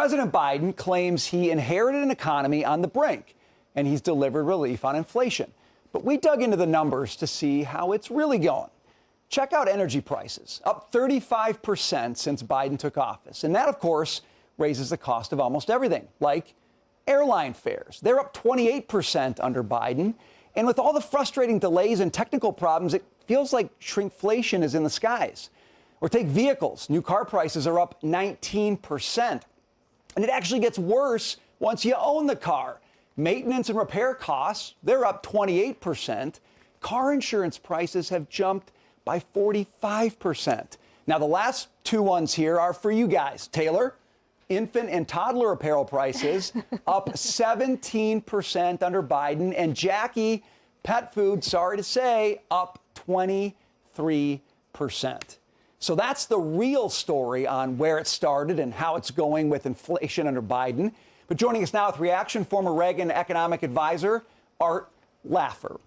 President Biden claims he inherited an economy on the brink, and he's delivered relief on inflation. But we dug into the numbers to see how it's really going. Check out energy prices, up 35% since Biden took office. And that, of course, raises the cost of almost everything, like airline fares. They're up 28% under Biden. And with all the frustrating delays and technical problems, it feels like shrinkflation is in the skies. Or take vehicles. New car prices are up 19%. And it actually gets worse once you own the car. Maintenance and repair costs, they're up 28%. Car insurance prices have jumped by 45%. Now, the last two ones here are for you guys. Taylor, infant and toddler apparel prices up 17% under Biden. And Jackie, pet food, sorry to say, up 23%. So that's the real story on where it started and how it's going with inflation under Biden. But joining us now with reaction, former Reagan economic advisor, Art Laffer.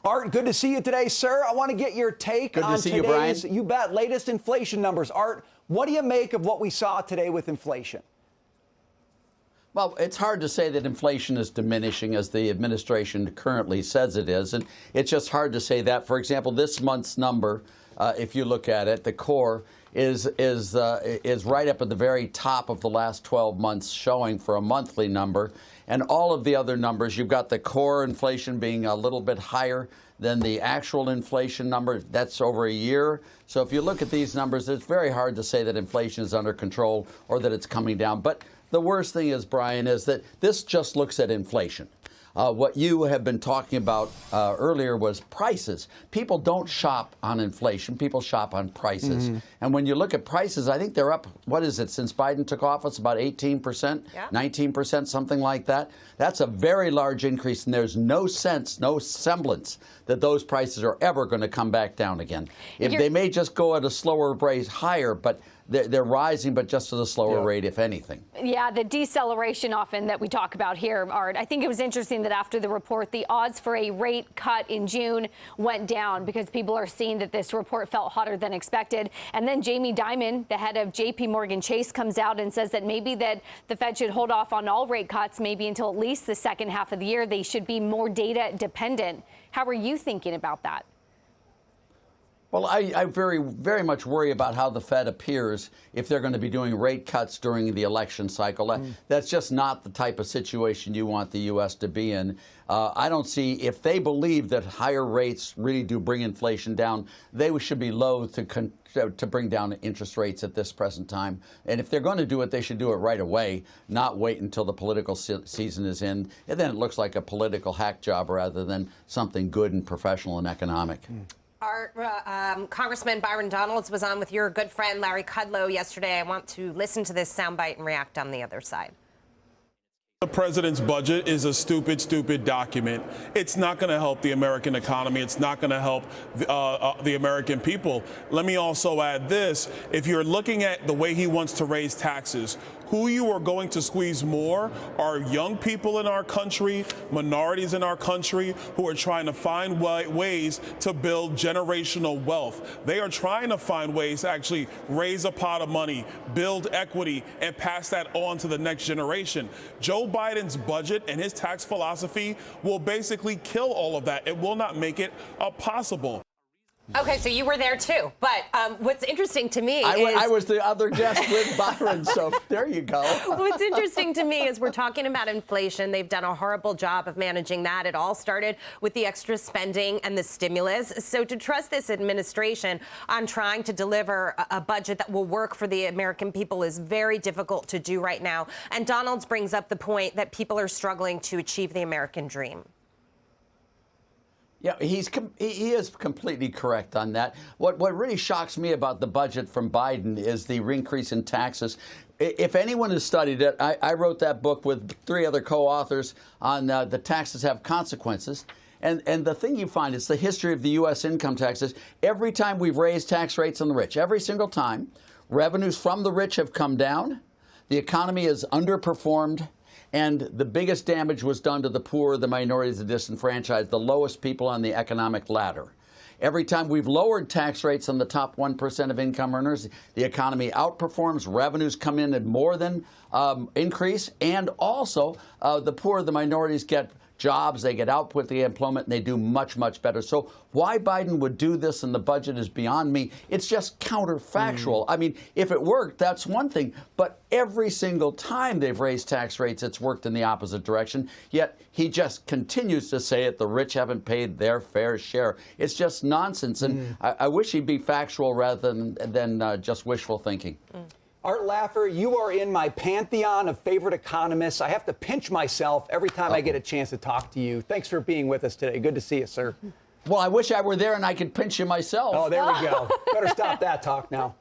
Art, good to see you today, sir. I want to get your take on today's, you bet, latest inflation numbers. Art, what do you make of what we saw today with inflation? Well, it's hard to say that inflation is diminishing as the administration currently says it is. And it's just hard to say that. For example, this month's number, if you look at it, the core is right up at the very top of the last 12 months showing for a monthly number. And all of the other numbers, you've got the core inflation being a little bit higher than the actual inflation number. That's over a year. So if you look at these numbers, it's very hard to say that inflation is under control or that it's coming down. But the worst thing is, Brian, is that this just looks at inflation. What you have been talking about earlier was prices. People don't shop on inflation. People shop on prices. And when you look at prices, I think they're up, what is it, since Biden took office, about 18%, 19%, something like that. That's a very large increase, and there's no sense, no semblance that those prices are ever going to come back down again. If they may just go at a slower rate higher, but they're rising, but just at a slower rate, if anything. Yeah, the deceleration often that we talk about here, Art. I think it was interesting that after the report, the odds for a rate cut in June went down because people are seeing that this report felt hotter than expected. And then Jamie Dimon, the head of JP Morgan Chase, comes out and says that maybe that the Fed should hold off on all rate cuts, maybe until at least the second half of the year. They should be more data dependent. How are you thinking about that? Well, I very much worry about how the Fed appears if they're going to be doing rate cuts during the election cycle. That's just not the type of situation you want the U.S. to be in. I don't see, if they believe that higher rates really do bring inflation down, they should be loath to bring down interest rates at this present time. And if they're going to do it, they should do it right away, not wait until the political season is in. And then it looks like a political hack job rather than something good and professional and economic. Our Congressman Byron Donalds was on with your good friend Larry Kudlow yesterday. I want to listen to this soundbite and react on the other side. The president's budget is a stupid document. It's not going to help the American economy. It's not going to help the American people. Let me also add this. If you're looking at the way he wants to raise taxes, who you are going to squeeze more are young people in our country, minorities in our country, who are trying to find ways to build generational wealth. They are trying to find ways to actually raise a pot of money, build equity, and pass that on to the next generation. Joe Biden's budget and his tax philosophy will basically kill all of that. It will not make it possible. Okay, so you were there too. But what's interesting to me I was the other guest with Byron, so there you go. What's interesting to me is we're talking about inflation. They've done a horrible job of managing that. It all started with the extra spending and the stimulus. So to trust this administration on trying to deliver a budget that will work for the American people is very difficult to do right now. And Donalds brings up the point that people are struggling to achieve the American dream. Yeah, he is completely correct on that. What really shocks me about the budget from Biden is the increase in taxes. If anyone has studied it, I wrote that book with 3 other co-authors on the taxes have consequences. And the thing you find is the history of the U.S. income taxes. Every time we've raised tax rates on the rich, every single time, revenues from the rich have come down. The economy has underperformed. And the biggest damage was done to the poor, the minorities, the disenfranchised, the lowest people on the economic ladder. Every time we've lowered tax rates on the top 1% of income earners, the economy outperforms, revenues come in at more than increase, and also the poor, the minorities get jobs, they get output, they get employment, and they do much, much better. So why Biden would do this in the budget is beyond me. It's just counterfactual. I mean, if it worked, that's one thing. But every single time they've raised tax rates, it's worked in the opposite direction. Yet he just continues to say it. The rich haven't paid their fair share. It's just nonsense. And I wish he'd be factual rather than just wishful thinking. Art Laffer, you are in my pantheon of favorite economists. I have to pinch myself every time I get a chance to talk to you. Thanks for being with us today. Good to see you, sir. Well, I wish I were there and I could pinch you myself. Oh, there we go. Better stop that talk now.